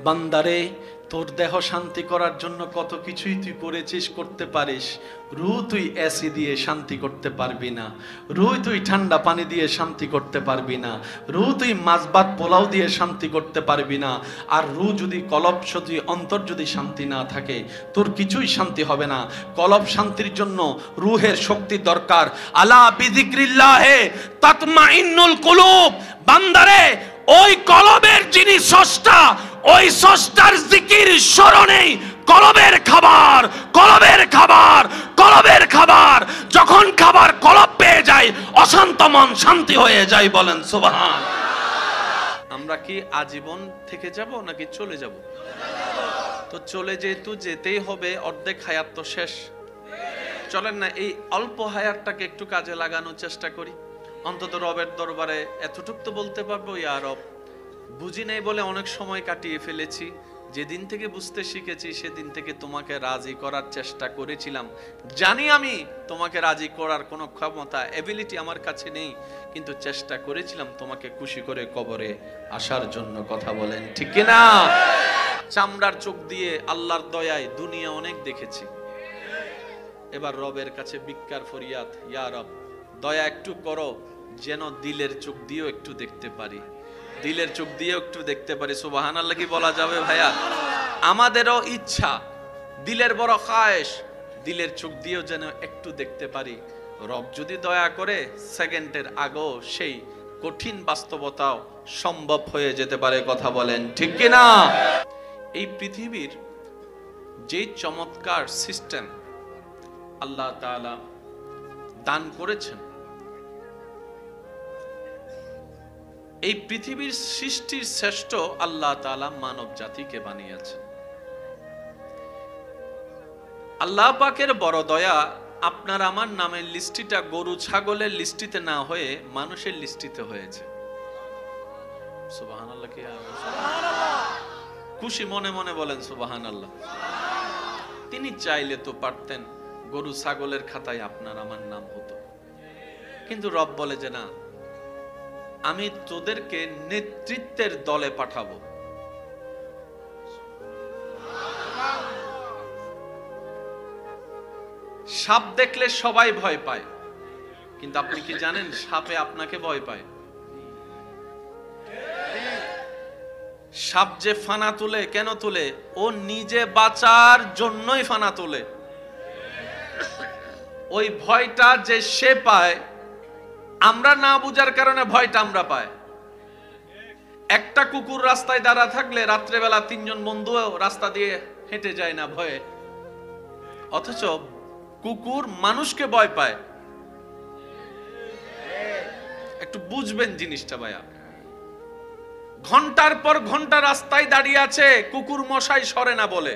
বান্দারে তোর দেহ শান্তি করার জন্য কত কিছুই তুই করেছিস, করতে পারিস। রুহ তুই এসি দিয়ে শান্তি করতে পারবি না, রুহ তুই ঠান্ডা পানি দিয়ে শান্তি করতে পারবি না, রুহ তুই মাছ ভাত পোলাও দিয়ে শান্তি করতে পারবি না। আর রুহ যদি কলব যদি অন্তর যদি শান্তি না থাকে, তোর কিছুই শান্তি হবে না। কলব শান্তির জন্য রুহের শক্তি দরকার। আলা বিযিক্রিল্লাহে তাতমাইন্নুল কুলুব। বান্দারে, ওই কলবের যিনি স্রষ্টা, ওই স্রষ্টার জিকির স্মরণেই কলবের খাবার, কলবের খাবার, কলবের খাবার। যখন খাবার কলব পেয়ে যায়, অশান্ত মন শান্তি হয়ে যায়। বলেন সুবহান। আমরা কি আজীবন থেকে যাব নাকি চলে যাব? তো চলে যেহেতু যেতেই হবে, অর্ধেক হায়াত তো শেষ। চলেন না এই অল্প হায়াতটাকে একটু কাজে লাগানোর চেষ্টা করি। অন্তত রবের দরবারে এতটুক তো বলতে পারবো, ইয়া রব, বুঝি নাই বলে অনেক সময় কাটিয়ে ফেলেছি। যেদিন থেকে বুঝতে শিখেছি সেদিন থেকে তোমাকে রাজি করার চেষ্টা করেছিলাম। জানি আমি তোমাকে রাজি করার কোনো ক্ষমতা এবিলিটি আমার কাছে নেই, কিন্তু চেষ্টা করেছিলাম তোমাকে খুশি করে কবরে আসার জন্য। কথা বলেন ঠিক কিনা? চামড়ার চোখ দিয়ে আল্লাহর দয়ায় দুনিয়া অনেক দেখেছি। এবার রবের কাছে ভিক্ষার ফরিয়াদ, ইয়া রব, দয়া একটু করো যেন দিলের চোখ দিয়েও একটু দেখতে পারি, দিলের চোখ দিয়েও একটু দেখতে পারি। সুবহানাল্লাহ কি বলা যাবে ভাইয়া? আমাদেরও ইচ্ছা, দিলের বড় খায়েশ, দিলের চোখ দিয়েও যেন একটু দেখতে পারি। রব যদি দয়া করে সেকেন্ডের আগেও সেই কঠিন বাস্তবতাও সম্ভব হয়ে যেতে পারে। কথা বলেন ঠিক কিনা? এই পৃথিবীর যে চমৎকার সিস্টেম আল্লাহ তাআলা দান করেছেন, এই পৃথিবীর সৃষ্টির শ্রেষ্ঠ আল্লাহ তাআলা মানব জাতিকে বানিয়েছেন। আল্লাহ পাকের বড় দয়া, আপনার আমার নামের লিস্টিটা গরু ছাগলের লিস্টিতে না হয়ে মানুষের লিস্টিতে হয়েছে। সুবহানাল্লাহ কি? খুশি মনে মনে বলেন সুবহানাল্লাহ। তিনি চাইলে তো পারতেন গরু ছাগলের খাতায় আপনার আমার নাম হতো, কিন্তু রব বলে যে না, আমি তোদেরকে নেতৃত্বের দলে পাঠাবো। সাপ দেখলে সবাই ভয় পায়, কিন্তু আপনি কি জানেন সাপে আপনাকে ভয় পায়? সাপ যে ফানা তুলে, কেন তুলে? ও নিজে বাঁচার জন্যই ফানা তুলে। ওই ভয়টা যে সে পায়, আমরা না বুঝার কারণে ভয়টা আমরা পাই। একটা কুকুর রাস্তায় দাঁড়া থাকলে রাত্রেবেলা তিনজন বন্ধু রাস্তা দিয়ে হেঁটে যায় না ভয়ে, অথচ কুকুর মানুষকে ভয় পায়। একটু বুঝবেন জিনিসটা ভাইয়া। ঘন্টার পর ঘন্টা রাস্তায় দাঁড়িয়ে আছে, কুকুর মশাই সরে না বলে।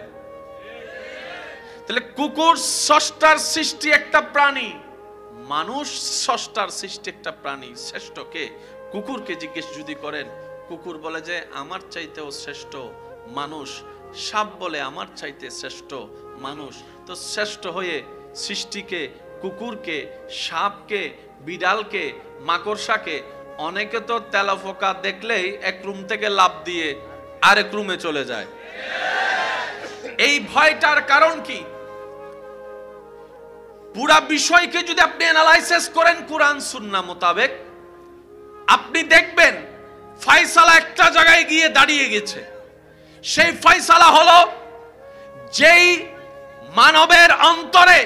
তাহলে কুকুর স্রষ্টার সৃষ্টি একটা প্রাণী, মানুষ স্রষ্টার সৃষ্টি একটা প্রাণী। শ্রেষ্ঠ কে? কুকুরকে জিজ্ঞেস যদি করেন, কুকুর বলে যে আমার চাইতেও শ্রেষ্ঠ মানুষ। সাপ বলে আমার চাইতে শ্রেষ্ঠ মানুষ। তো শ্রেষ্ঠ হয়ে সৃষ্টিকে, কুকুরকে, সাপকে, বিড়ালকে, মাকড়সাকে, অনেকে তো তেলাপোকা দেখলেই এক রুম থেকে লাফ দিয়ে আরেক রুমে চলে যায়। এই ভয়টার কারণ কি? পুরা বিষয়কে যদি আপনি অ্যানালাইসিস করেন কুরআন সুন্নাহ মোতাবেক, আপনি দেখবেন ফয়সালা একটা জায়গায় গিয়ে দাঁড়িয়ে গেছে। সেই ফয়সালা হলো, যেই মানবের অন্তরে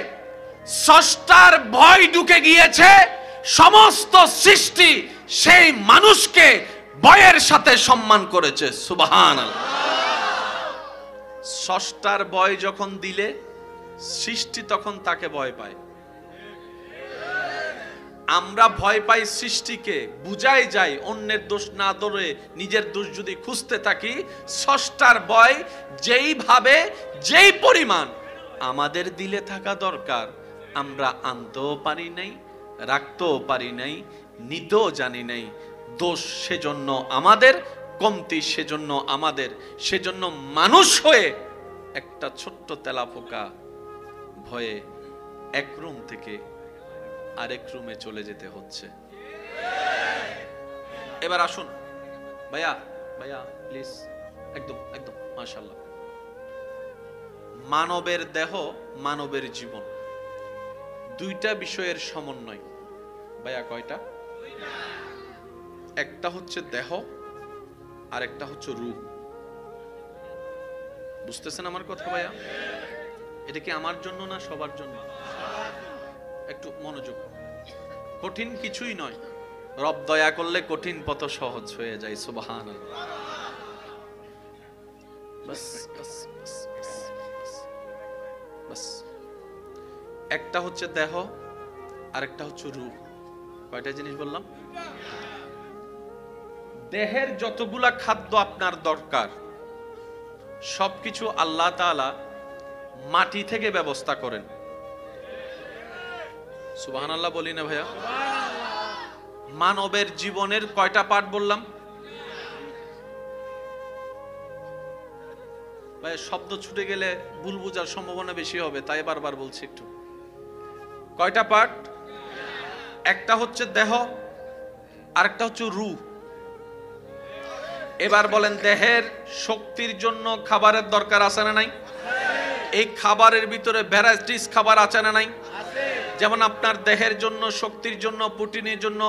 স্রষ্টার ভয় ঢুকে গিয়েছে, সমস্ত সৃষ্টি সেই মানুষকে ভয়ের সাথে সম্মান করেছে। সুবহানাল্লাহ। স্রষ্টার ভয় যখন দিলে সৃষ্টি তখন তাকে ভয় পায়। আমরা ভয় পাই সৃষ্টিকে, বুঝাই যায় অন্যের দোষ না ধরে নিজের দোষ যদি খুঁজতে থাকি। স্রষ্টার ভয় যেইভাবে, যেই পরিমাণ আমাদের দিলে থাকা দরকার, আমরা আনতেও পারি নাই, রাখতেও পারি নাই, নিতেও জানি নাই। দোষ সেজন্য আমাদের, কমতি সেজন্য আমাদের। সেজন্য মানুষ হয়ে একটা ছোট্ট তেলাপোকা ভয়ে এক রুম থেকে আরেক রুমে চলে যেতে হচ্ছে। এবার আসুন ভাইয়া, ভাইয়া প্লিজ, একদম একদম মাশাআল্লাহ। মানবের দেহ, মানবের জীবন, দুইটা বিষয়ের সমন্বয়। ভাইয়া কয়টা? একটা হচ্ছে দেহ আর একটা হচ্ছে রূহ। বুঝতেছেন আমার কথা ভাইয়া? এটা কি আমার জন্য না সবার জন্য? একটু মনোযোগ। কঠিন কিছুই নয়, রব দয়া করলে কঠিন পথ সহজ হয়ে যায়। সুবহানাল্লাহ। বাস বাস বাস বাস। একটা হচ্ছে দেহ আর একটা হচ্ছে রূহ। কয়টা জিনিস বললাম? দেহের যতগুলা খাদ্য আপনার দরকার সবকিছু আল্লাহ তাআলা মাটি থেকে ব্যবস্থা করেন। সুবহানাল্লাহ বলি না ভাইয়া? মানবের জীবনের কয়টা পার্ট বললাম ভাই? শব্দ ছুটে গেলে ভুল বোঝার সম্ভাবনা বেশি হবে, তাই বারবার বলছি একটু। কয়টা পার্ট? একটা হচ্ছে দেহ আর একটা হচ্ছে রূহ। এবার বলেন, দেহের শক্তির জন্য খাবারের দরকার আছে না নাই? এই খাবারের ভিতরে ভ্যারাইটিস খাবার আছে না নাই? যেমন আপনার দেহের জন্য, শক্তির জন্য, প্রোটিনের জন্য,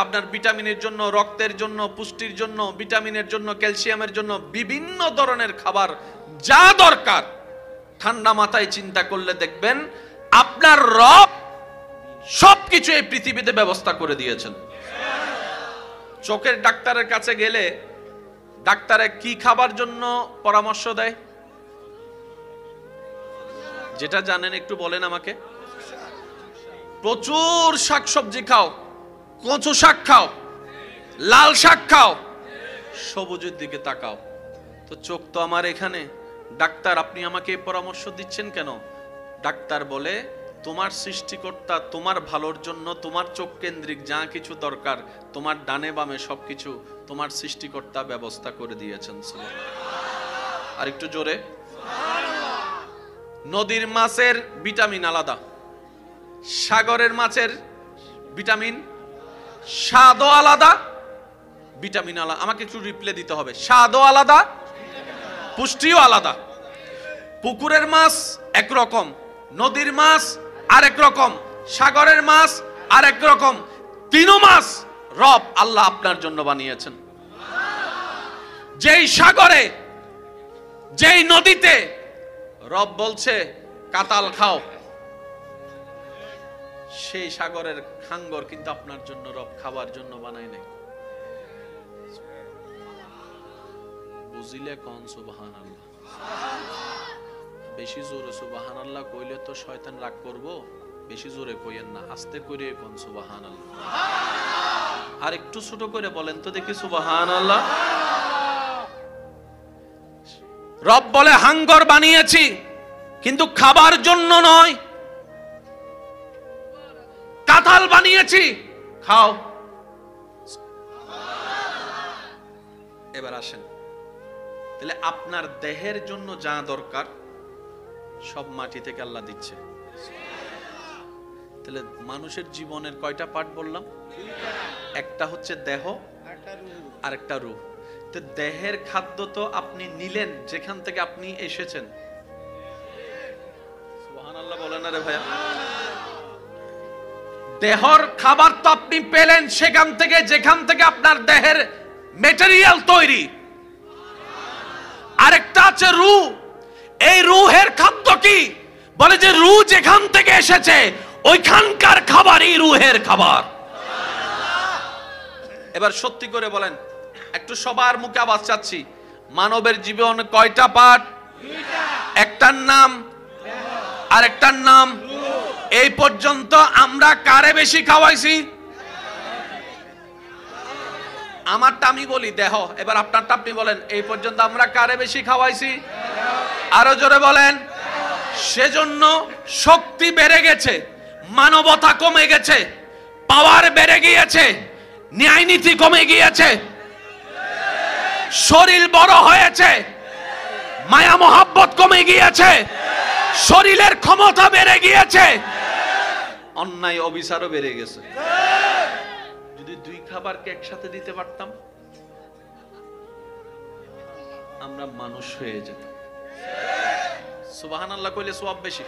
আপনার ভিটামিনের জন্য, রক্তের জন্য, পুষ্টির জন্য, ভিটামিনের জন্য, ক্যালসিয়ামের জন্য বিভিন্ন ধরনের খাবার যা দরকার ঠান্ডা মাথায় চিন্তা করলে দেখবেন আপনার রব সবকিছু এই পৃথিবীতে ব্যবস্থা করে দিয়েছেন। চোখের ডাক্তারের কাছে গেলে ডাক্তারে কি খাবার জন্য পরামর্শ দেয়? যেটা জানেন একটু বলেন আমাকে। প্রচুর শাকসবজি খাও, কচু শাক খাও, লাল শাক খাও, সবুজের দিকে তাকাও। তো চোখ তো আমার এখানে, ডাক্তার আপনি আমাকে পরামর্শ দিচ্ছেন কেন? ডাক্তার বলে, তোমার সৃষ্টিকর্তা তোমার ভালোর জন্য তোমার চোখ কেন্দ্রিক যা কিছু দরকার তোমার ডানে বামে সবকিছু তোমার সৃষ্টিকর্তা ব্যবস্থা করে দিয়েছেন। আর একটু জোরে। নদীর মাছের ভিটামিন আলাদা, সাগরের মাছের ভিটামিন স্বাদও আলাদা, ভিটামিন আলাদা। আমাকে একটু রিপ্লে দিতে হবে। স্বাদও আলাদা, পুষ্টিও আলাদা। পুকুরের মাছ একরকম, নদীর মাছ আরেক রকম, সাগরের মাছ আরেক রকম। তিনও মাছ রব আল্লাহ আপনার জন্য বানিয়েছেন। যেই সাগরে, যেই নদীতে রব বলছে কাতাল খাও, সেই সাগরের খাঙ্গর কিন্তু আপনার জন্য রব খাবার জন্য বানায় নাই। বুঝিলে কোন? সুবহানাল্লাহ। বেশি জোরে সুবহানাল্লাহ কইলে তো শয়তান রাগ করবো। বেশি জোরে কইেন না, আস্তে করে কোন সুবহানাল্লাহ। আর একটু ছোট করে বলেন তো দেখি সুবহানাল্লাহ। রব বলে হাঙ্গর বানিয়েছি কিন্তু খাবার জন্য নয়, কাঁঠাল বানিয়েছি খাও। এবার আসেন, তাহলে আপনার দেহের জন্য যা দরকার সব মাটি থেকে আল্লাহ দিচ্ছে। তাহলে মানুষের জীবনের কয়টা পার্ট বললাম? একটা হচ্ছে দেহ আর একটা রূহ। তো দেহের খাদ্য তো আপনি নিলেন যেখান থেকে আপনি এসেছেন। সুবহানাল্লাহ বলেন না রে ভাইয়া? দেহর খাবার তো আপনি পেলেন সেখান থেকে যেখান থেকে আপনার দেহের ম্যাটেরিয়াল তৈরি। আরেকটা আছে রূহ। এই রূহের খাদ্য কি? বলে যে রূহ যেখান থেকে এসেছে ওইখানকার খাবারই রূহের খাবার। এবার সত্যি করে বলেন, একটু সবার মুখে আওয়াজ চাচ্ছি, মানবের জীবন কয়টা পার্ট? একটার নাম আর একটার নাম। এই পর্যন্ত আমরা কারে বেশি খাওয়াইছি? আমারটা আমি বলি দেহ, এবার আপনারটা আপনি বলেন। এই পর্যন্ত আমরা কারে বেশি খাওয়াইছি? আরো জোরে বলেন। সেজন্য শক্তি বেড়ে গেছে, মানবতা কমে গেছে, পাওয়ার বেড়ে গিয়েছে, ন্যায় নীতি কমে গিয়েছে, শরীর বড় হয়েছে, মায়া মোহাব্বত কমে গিয়েছে, শরীরের ক্ষমতা বেড়ে গিয়েছে, অন্যায় অবিচারও বেড়ে গেছে। যদি দুই খাবারকে একসাথে দিতে পারতাম, আমরা মানুষ হয়ে যেতাম। সুবহানাল্লাহ কইলে সওয়াব বেশি।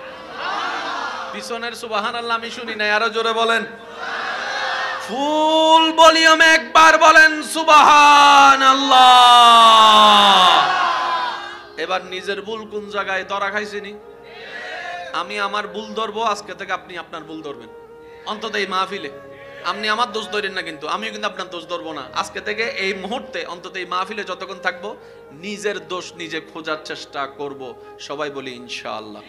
পিছনের সুবহানাল্লাহ আমি শুনি নাই, আরো জোরে বলেন। ফুল ভলিউমে একবার বলেন সুবহানাল্লাহ। এবার নিজের ভুল কোন জায়গায় ধরা খাইছিনি? আমি আমার ভুল ধরবো, আজকে থেকে আপনি আপনার ভুল ধরবেন। অন্তত এই মাহফিলে আপনি আমার দোষ ধরেন না, কিন্তু আমিও কিন্তু আপনার দোষ ধরবো না। আজকে থেকে এই মুহূর্তে অন্তত এই মাহফিলে যতক্ষণ থাকবো নিজের দোষ নিজে খোঁজার চেষ্টা করব। সবাই বলি ইনশাআল্লাহ।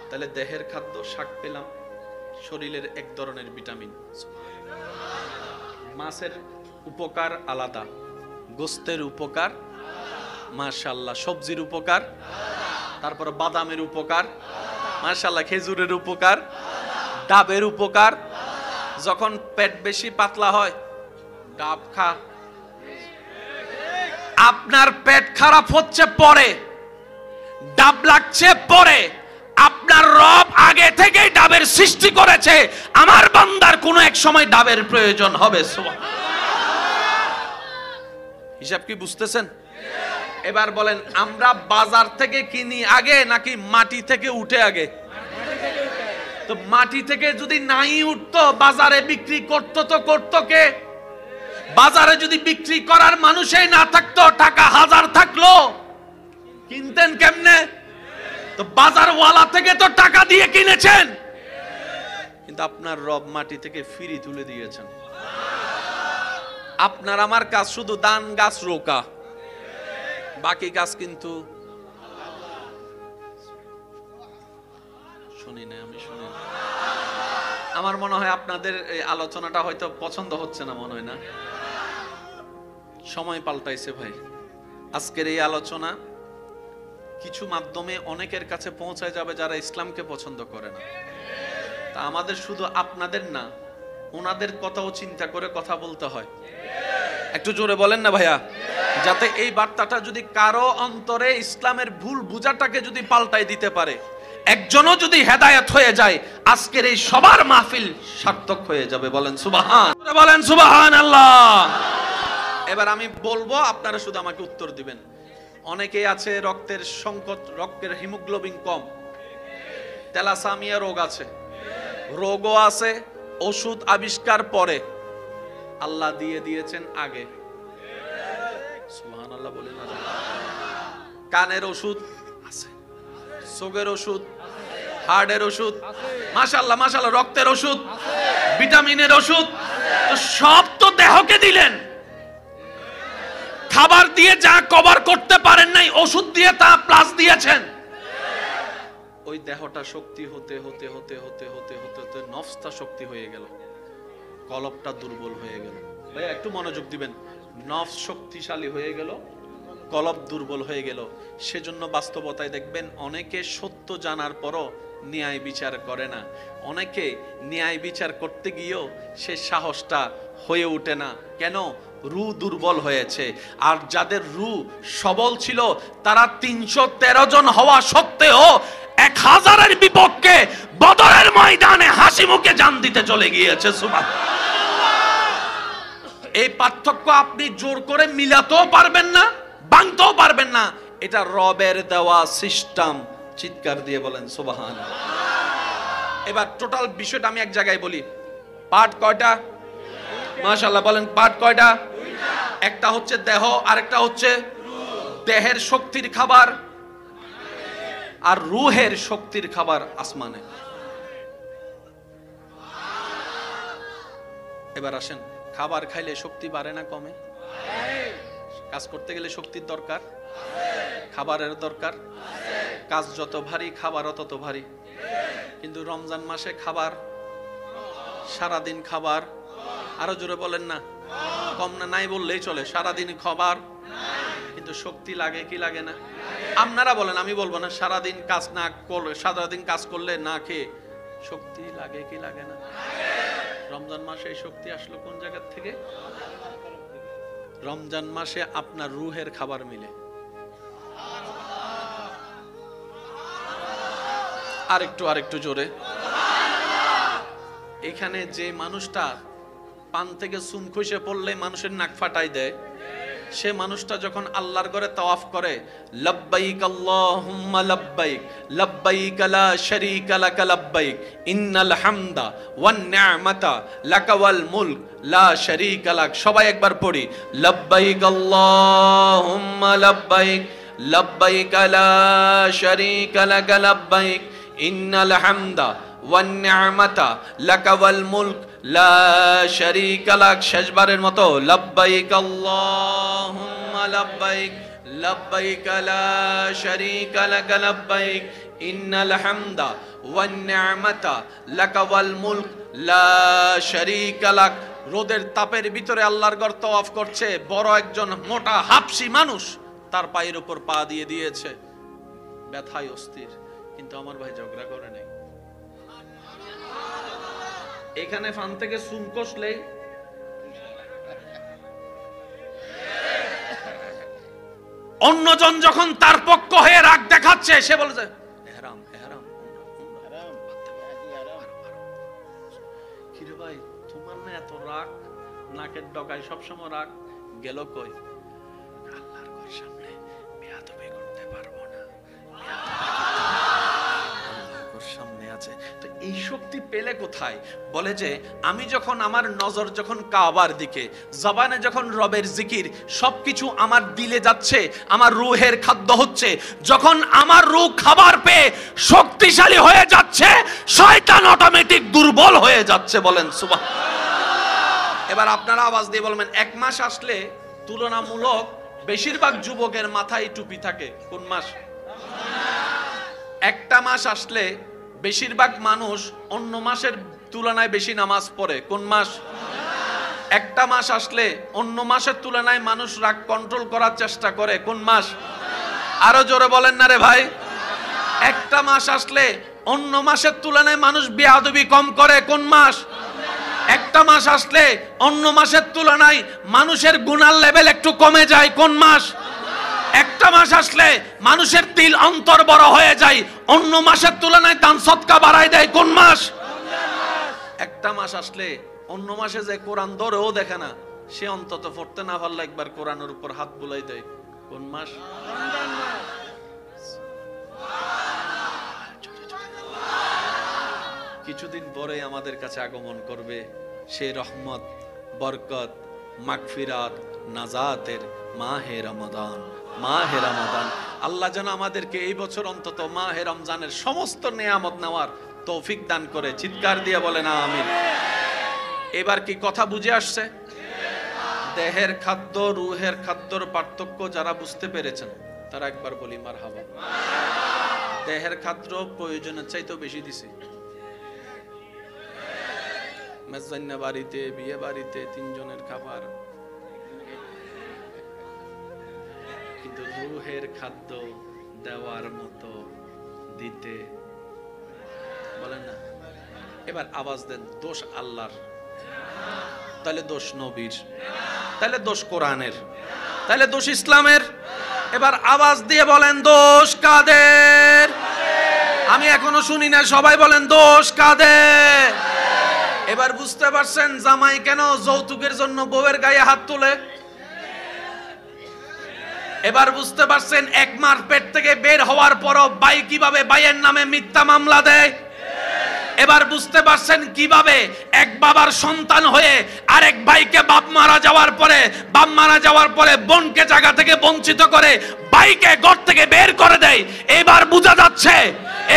তাহলে দেহের খাদ্য শাক পেলাম, শরীরের এক ধরনের ভিটামিন। মাছের উপকার আলাদা, গোস্তের উপকার মাশাআল্লাহ, সবজির উপকার, তারপর বাদামের উপকার মাশাআল্লাহ, খেজুরের উপকার, ডাবের উপকার। যখন পেট বেশি পাতলা হয় ডাব খা। আপনার পেট খারাপ হচ্ছে পরে, ডাব লাগছে পরে, আপনার রব আগে থেকেই ডাবের সৃষ্টি করেছে। আমার বান্দার কোনো এক সময় ডাবের প্রয়োজন হবে। হিসাব কি বুঝতেছেন? এবার বলেন, আমরা বাজার থেকে কিনি আগে নাকি মাটি থেকে উঠে আগে? তো মাটি থেকে যদি নাই উঠতো বাজারে বিক্রি করতো তো করতো কে? বাজারে যদি বিক্রি করার মানুষই না থাকতো, টাকা হাজার থাকলো কিনতেন কেমনে? তো বাজারওয়ালা থেকে তো টাকা দিয়ে কিনেছেন, কিন্তু আপনার রব মাটি থেকে ফিরি তুলে দিয়েছেন। আপনার আমার কাজ শুধু ধান গাছ রোকা, বাকি কাজ কিন্তু শুনি না, আমি শুনি। আমার মনে হয় আপনাদের এই আলোচনাটা হয়তো পছন্দ হচ্ছে না, মনে হয় না? সময় পাল্টাইছে ভাই। আজকের এই আলোচনা কিছু মাধ্যমে অনেকের কাছে পৌঁছায় যাবে যারা ইসলামকে পছন্দ করে না। তা আমাদের শুধু আপনাদের না, ওনাদের কথাও চিন্তা করে কথা বলতে হয়। একটু জোরে বলেন না ভাইয়া, যাতে এই বার্তাটা যদি কারো অন্তরে ইসলামের ভুল বুঝাটাকে যদি পাল্টাই দিতে পারে, একজনও যদি হেদায়েত হয়ে যায়, আজকের এই সবার মাহফিল সার্থক হয়ে যাবে। বলেন সুবহান, বলেন সুবহানাল্লাহ। এবার আমি বলবো, আপনারা শুধু আমাকে উত্তর দিবেন। অনেকেই আছে রক্তের সংকট, রক্তের হিমোগ্লোবিন কম, থ্যালাসেমিয়া রোগ আছে, রোগও আছে, ওষুধ আবিষ্কার পরে, আল্লাহ দিয়ে দিয়েছেন আগে। সুবহানাল্লাহ বলেন না? কানের ওষুধ আছে, চোখের ওষুধ, হার্টের ওষুধ, মাশাআল্লাহ মাশাআল্লাহ, রক্তের ওষুধ, ভিটামিনের ওষুধ, তো সব তো দেহকে দিলেন। খাবার দিয়ে যা কভার করতে পারেন নাই, ওষুধ দিয়ে তা প্লাস দিয়েছেন। ওই দেহটা শক্তি হতে হতে হতে হতে হতে হতে হতে নফসটা শক্তি হয়ে গেল, কলবটা দুর্বল হয়ে গেল। ভাই একটু মনোযোগ দিবেন। নফস শক্তিশালী হয়ে গেল, কলব দুর্বল হয়ে গেল। সেজন্য বাস্তবতায় দেখবেন অনেকে সত্য জানার পরও ন্যায় বিচার করে না। অনেকে ন্যায় বিচার করতে গিয়েও সে সাহসটা হয়ে ওঠে না। কেন? রু দুর্বল হয়েছে। আর যাদের রু সবল ছিল তারা 313 জন হওয়া সত্ত্বেও 1000-এর বিপক্ষে বদরের ময়দানে হাসি মুখে জান দিতে চলে গিয়েছে। সুবহানাল্লাহ। এই পার্থক্য আপনি জোর করে মিলাতেও পারবেন না, ভাঙতেও পারবেন না। এটা রবের দেওয়া সিস্টেম। চিৎকার দিয়ে বলেন সুবহানাল্লাহ। এবার টোটাল বিষয়টা আমি এক জায়গায় বলি। পার্ট কয়টা? মাশাআল্লাহ বলেন, পার্ট কয়টা? একটা হচ্ছে দেহ, আরেকটা হচ্ছে দেহের শক্তির খাবার, আর রুহের শক্তির খাবার আসমানে। এবার আসেন, খাবার খাইলে শক্তি বাড়ে না কমে? কাজ করতে গেলে শক্তির দরকার, খাবারের দরকার। কাজ যত ভারী খাবারও তত ভারী। কিন্তু রমজান মাসে খাবার, সারাদিন খাবার, আরো জোরে বলেন না, কম না? নাই বললেই চলে। সারাদিন খাবার, কিন্তু শক্তি লাগে কি লাগে না? আপনারা বলেন, আমি বলবো না। সারাদিন কাজ না করলে, সারাদিন কাজ করলে না খেয়ে শক্তি লাগে কি লাগে না? রমজান মাসে এই শক্তি আসলো কোন জায়গা থেকে? রমজান মাসে আপনার রুহের খাবার মিলে। আরেকটু জোরে। এখানে যে মানুষটা পান থেকে চুন খসে পড়লে মানুষের নাক ফাটাই দেয়, সে মানুষটা যখন আল্লাহর ঘরে তাওয়াফ করে, লব্বাইক আল্লাহুম্মা লব্বাইক লব্বাইক লা শারীকা লাক লব্বাইক ইন্নাল হামদা ওয়ান নি'মাতা লাকা ওয়াল মুলক লা শারীকা লাক। সবাই একবার পড়ি, লব্বাইক আল্লাহুম্মা লব্বাইক লব্বাইক লা শারীকা লাক লব্বাইক ইন্নাল হামদা ওয়ান নি'মাতা লাকা ওয়াল মুলক লা শারীকা লাক। শেষবারের মতো, লব্বাইক আল্লাহুম্মা লব্বাইক লব্বাইক লা শারীকা লাক লব্বাইক ইন্নাল হামদা ওয়ান নি'মাতা লাকা ওয়াল মুলক লা শারীকা লাক। রোদের তাপের ভিতরে আল্লাহর ঘর তাওয়াফ করছে, বড় একজন মোটা হাবশী মানুষ তার পায়ের উপর পা দিয়ে দিয়েছে, ব্যথায় অস্থির, কিন্তু আমার ভাই ঝগড়া করে নাই। এখানে ফান থেকে চুন কষলে অন্যজন যখন তার পক্ষ হয়ে রাগ দেখাচ্ছে, সে বলে যে এহরাম এহরাম কিরে ভাই, তোমার না এত রাগ, নাকের ডগায় সবসময় রাগ, গেল কই? আল্লাহর ঘর সামনে বেয়াদবি করতে পারবো না, সামনে আছে। তো এই শক্তি পেলে কোথায়? বলে যে আমি যখন আমার নজর যখন কাবার দিকে, জবানে যখন রবের জিকির, সবকিছু আমার দিলে যাচ্ছে, আমার রূহের খাদ্য হচ্ছে, যখন আমার রূহ খাবার পেয়ে শক্তিশালী হয়ে যাচ্ছে, শয়তান অটোমেটিক দুর্বল হয়ে যাচ্ছে। বলেন সুবহানাল্লাহ। এবার আপনারা আওয়াজ দিয়ে বলবেন, এক মাস আসলে তুলনামূলক বেশিরভাগ যুবকের মাথায় টুপি থাকে, কোন মাস? একটা মাস আসলে বেশিরভাগ মানুষ অন্য মাসের তুলনায় বেশি নামাজ পড়ে, কোন মাস? একটা মাস আসলে অন্য মাসের তুলনায় মানুষ রাগ কন্ট্রোল করার চেষ্টা করে, কোন মাস? আরো জোরে বলেন না রে ভাই। একটা মাস আসলে অন্য মাসের তুলনায় মানুষ বেয়াদবি কম করে, কোন মাস? একটা মাস আসলে অন্য মাসের তুলনায় মানুষের গুনার লেভেল একটু কমে যায়, কোন মাস? একটা মাস আসলে মানুষের দিল অন্তর বড় হয়ে যায়, অন্য মাসের তুলনায় দান সদকা বাড়ায় দেয়, কোন মাস? একটা মাস আসলে অন্য মাসে যে কোরআন ধরেও দেখে না, সে অন্তত পড়তে না পারলে একবার কোরআনের উপর হাত বুলাই দেয়, কোন মাস? কিছুদিন পরে আমাদের কাছে আগমন করবে সেই রহমত, বরকত, মাগফিরাত, নাজাতের মাহে রমাদান। মাহে রমাদান, আল্লাহ যেন আমাদেরকে এই বছর অন্তত মাহে রমজানের সমস্ত নেয়ামত নেওয়ার তৌফিক দান করে। চিৎকার দিয়ে বলেন আমিন। এবার কি কথা বুঝে আসছে? দেহের খাদ্য রুহের খাদ্যর পার্থক্য যারা বুঝতে পেরেছেন তারা একবার বলি মারহাবা। দেহের খাদ্য প্রয়োজনের চাইতেও বেশি দিছি। মেজবান্না বাড়িতে, বিয়ে বাড়িতে 3 জনের খাবার, কিন্তু রুহের খাদ্য দেওয়ার মতো দিতে বলেন না। এবার আওয়াজ দেন, দোষ আল্লাহর? তাহলে দোষ নবীর? তাহলে দোষ কোরআনের? তাহলে দোষ ইসলামের? এবার আওয়াজ দিয়ে বলেন, দোষ কাদের? আমি এখনো শুনি না, সবাই বলেন দোষ কাদের? এবার বুঝতে পারছেন জামাই কেন যৌতুকের জন্য বউয়ের গায়ে হাত তোলে? এবার বুঝতে পারছেন এক মাস পেট থেকে বের হওয়ার পরও ভাই কিভাবে ভাইয়ের নামে মিথ্যা মামলা দেয়? এবার বুঝতে পারছেন কিভাবে এক বাবার সন্তান হয়ে আরেক ভাইকে বাপ মারা যাওয়ার পরে বোনকে জায়গা থেকে বঞ্চিত করে ভাইকে ঘর থেকে বের করে দেয়। এবার বোঝা যাচ্ছে,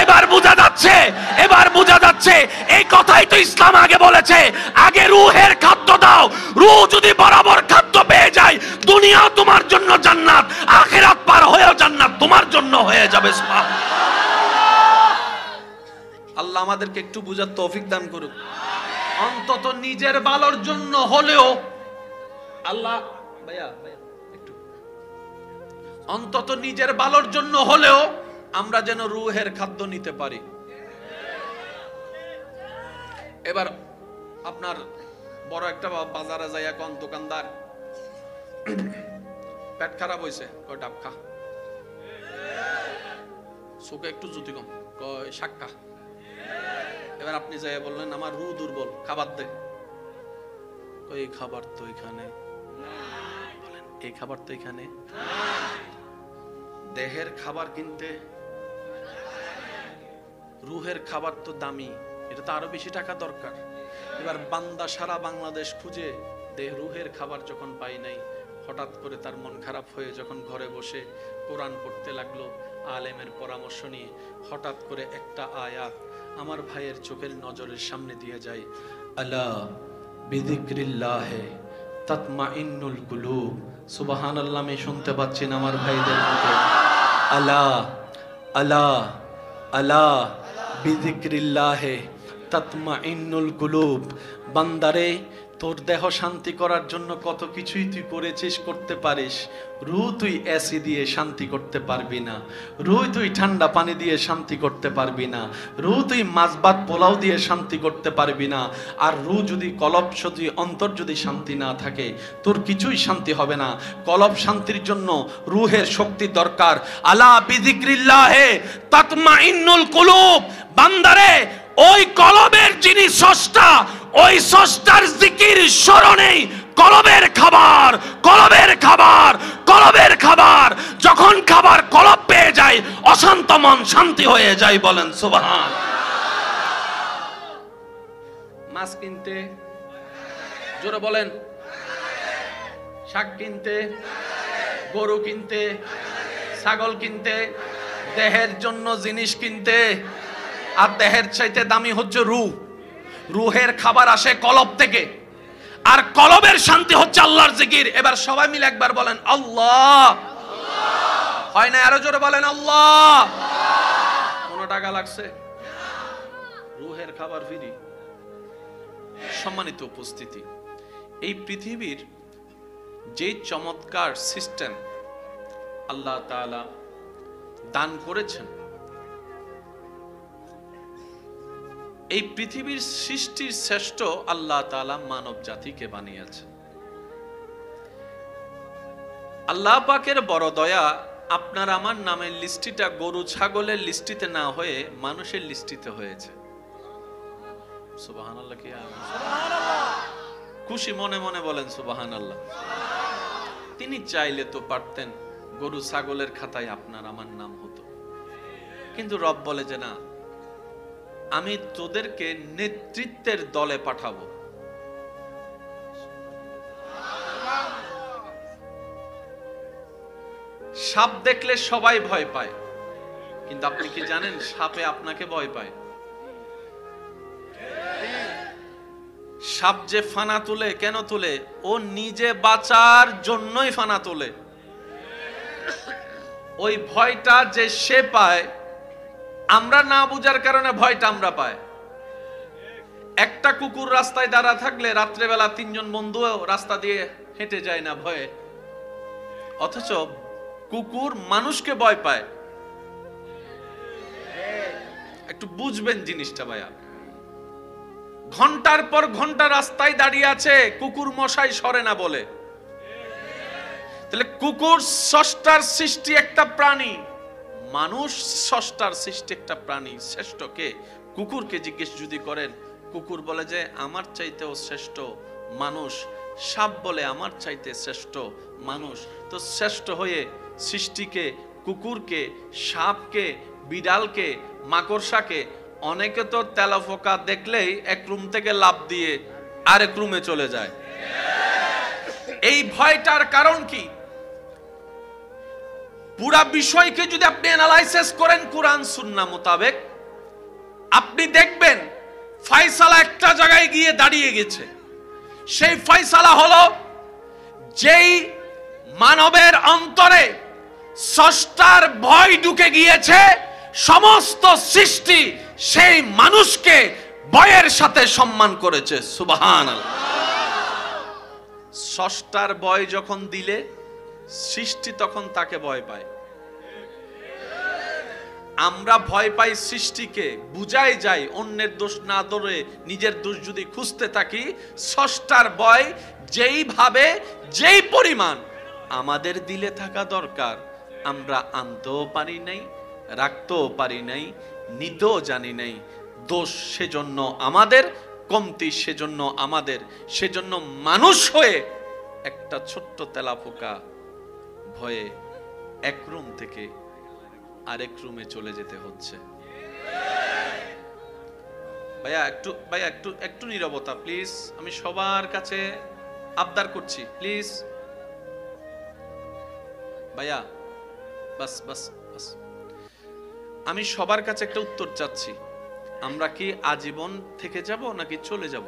এবার বোঝা যাচ্ছে এই কথাই তো ইসলাম আগে বলেছে, আগে রূহের খাদ্য দাও। রূহ যদি বরাবর খাদ্য পেয়ে যায়, দুনিয়া তোমার জন্য জান্নাত, আখিরাত পার হয়েও জান্নাত তোমার জন্য হয়ে যাবে। আল্লাহ আমাদেরকে একটু বুঝার তৌফিক দান করুক। অন্তত নিজের ভালোর জন্য হলেও আল্লাহ ভাইয়া একটু অন্তত নিজের ভালোর জন্য হলেও আমরা যেন রূহের খাদ্য নিতে পারি। এবার আপনার বড় একটা বাজারে যাইয়া কোন দোকানদার পেট খারাপ হয়েছে, কয় ডাব খা, চোখে একটু জুতি কম, কয় শাক খা। এবার আপনি যাইয়া বললেন আমার রূহ দুর্বল, খাবার দে, ওই খাবার তো এখানে বলেন এই খাবার তো এখানে। দেহের খাবার কিনতে, রুহের খাবার তো দামি, এটা তো আরো বেশি টাকা দরকার। এবার বান্দা সারা বাংলাদেশ খুঁজে রুহের খাবার যখন পাই নাই, হঠাৎ করে তার মন খারাপ হয়ে যখন ঘরে বসে কোরআন পড়তে লাগলো আলেমের পরামর্শ নিয়ে, হঠাৎ করে একটা আয়াত আমার ভাইয়ের চোখের নজরের সামনে দিয়ে যায়, আলা বিযিকরিল্লাহি তাতমাইন্নুল কুলুব। সুবহানাল্লাহ, আমি শুনতে পাচ্ছি না আমার ভাইদের মুখে, আলা আলা আলা বিযিকরিল্লাহি তাতমাইন্নুল কুলুব। বান্দারে, তোর দেহ শান্তি করার জন্য কত কিছুই তুই করেছিস, করতে পারিস। রুহ তুই এসি দিয়ে শান্তি করতে পারবি না, রুহ তুই ঠান্ডা পানি দিয়ে শান্তি করতে পারবি না, রুহ তুই মাছ ভাত পোলাও দিয়ে শান্তি করতে পারবি না। আর রুহ যদি, কলব যদি, অন্তর যদি শান্তি না থাকে, তোর কিছুই শান্তি হবে না। কলব শান্তির জন্য রুহের শক্তি দরকার। আলা বিযিকরিল্লাহি তাতমাইন্নুল কুলুব। বান্দারে, ওই কলবের যিনি স্রষ্টা, ওই স্রষ্টার জিকির স্মরণেই কলবের খাবার, কলবের খাবার, কলবের খাবার। যখন খাবার কলব পেয়ে যায়, অশান্ত মন শান্তি হয়ে যায়। বলেন সুবহান। মাছ কিনতে, জোরে বলেন, শাক কিনতে, গরু কিনতে, ছাগল কিনতে, দেহের জন্য জিনিস কিনতে। আর দেহের চাইতে দামি হচ্ছে রূহ। রুহের খাবার আসে কলব থেকে, আর কলবের শান্তি হচ্ছে আল্লাহর জিকির। এবার সবাই মিলে একবার বলেন আল্লাহ। হয় না? আরো জোরে বলেন আল্লাহ। কোনো টাকা লাগছে? রুহের খাবার ফ্রি। সম্মানিত উপস্থিতি, এই পৃথিবীর যে চমৎকার সিস্টেম আল্লাহ তাআলা দান করেছেন, এই পৃথিবীর সৃষ্টির শ্রেষ্ঠ আল্লাহ তাআলা মানব জাতিকে বানিয়েছেন। আল্লাহ পাকের বড় দয়া, আপনার আমার নামের লিস্টিটা গরু ছাগলের লিস্টিতে না হয়ে মানুষের লিস্টিতে হয়েছে। সুবহানাল্লাহ। কি খুশি মনে মনে বলেন সুবহানাল্লাহ। তিনি চাইলে তো পারতেন গরু ছাগলের খাতায় আপনার আমার নাম হতো, কিন্তু রব বলে যে না, আমি তোদেরকে নেতৃত্বের দলে পাঠাবো। সাপ দেখলে সবাই ভয় পায়, কিন্তু আপনি কি জানেন সাপে আপনাকে ভয় পায়? সাপ যে ফানা তুলে, কেন তুলে? ও নিজে বাঁচার জন্যই ফানা তোলে। ওই ভয়টা যে সে পায়, আমরা না বুঝার কারণে ভয়টা আমরা পাই। একটা কুকুর রাস্তায় দাঁড়া থাকলে রাত্রেবেলা তিনজন বন্ধু রাস্তা দিয়ে হেঁটে যায় না ভয়ে, অথচ কুকুর মানুষকে ভয় পায়। একটু বুঝবেন জিনিসটা ভাইয়া। ঘন্টার পর ঘন্টা রাস্তায় দাঁড়িয়ে আছে, কুকুর মশাই সরে না বলে। তাহলে কুকুর স্রষ্টার সৃষ্টি একটা প্রাণী, মানুষ স্রষ্টার সৃষ্টি একটা প্রাণী। শ্রেষ্ঠ কে? কুকুরকে জিজ্ঞেস যদি করেন, কুকুর বলে যে আমার চাইতেও শ্রেষ্ঠ মানুষ। সাপ বলে আমার চাইতে শ্রেষ্ঠ মানুষ। তো শ্রেষ্ঠ হয়ে সৃষ্টিকে, কুকুরকে, সাপকে, বিড়ালকে, মাকড়সাকে, অনেকে তো তেলাপোকা দেখলেই এক রুম থেকে লাফ দিয়ে আরেক রুমে চলে যায়। এই ভয়টার কারণ কি? পুরা বিষয়কে যদি আপনি অ্যানালাইসিস করেন কুরআন সুন্নাহ মোতাবেক, আপনি দেখবেন ফয়সালা একটা জায়গায় গিয়ে দাঁড়িয়ে গেছে। সেই ফয়সালা হলো, যেই মানবের অন্তরে স্রষ্টার ভয় ঢুকে গিয়েছে, সমস্ত সৃষ্টি সেই মানুষকে ভয়ের সাথে সম্মান করেছে। সুবহানাল্লাহ। স্রষ্টার ভয় যখন দিলে, সৃষ্টি তখন তাকে ভয় পায়। আমরা ভয় পাই সৃষ্টিকে, বুঝাই যাই অন্যের দোষ না ধরে নিজের দোষ যদি খুঁজতে থাকি। স্রষ্টার ভয় যেইভাবে, যেই পরিমাণ আমাদের দিলে থাকা দরকার, আমরা আনতেও পারি নাই, রাখতেও পারি নাই, নিতেও জানি নাই। দোষ সেজন্য আমাদের, কমতি সেজন্য আমাদের। সেজন্য মানুষ হয়ে একটা ছোট্ট তেলাপোকা ভয়ে এক রুম থেকে আরেক রুমে চলে যেতে হচ্ছে। ভাইয়া একটু নীরবতা প্লিজ, আমি সবার কাছে আবদার করছি প্লিজ। ভাইয়া বাস বাস বাস, আমি সবার কাছে একটা উত্তর চাচ্ছি, আমরা কি আজীবন থেকে যাব নাকি চলে যাব?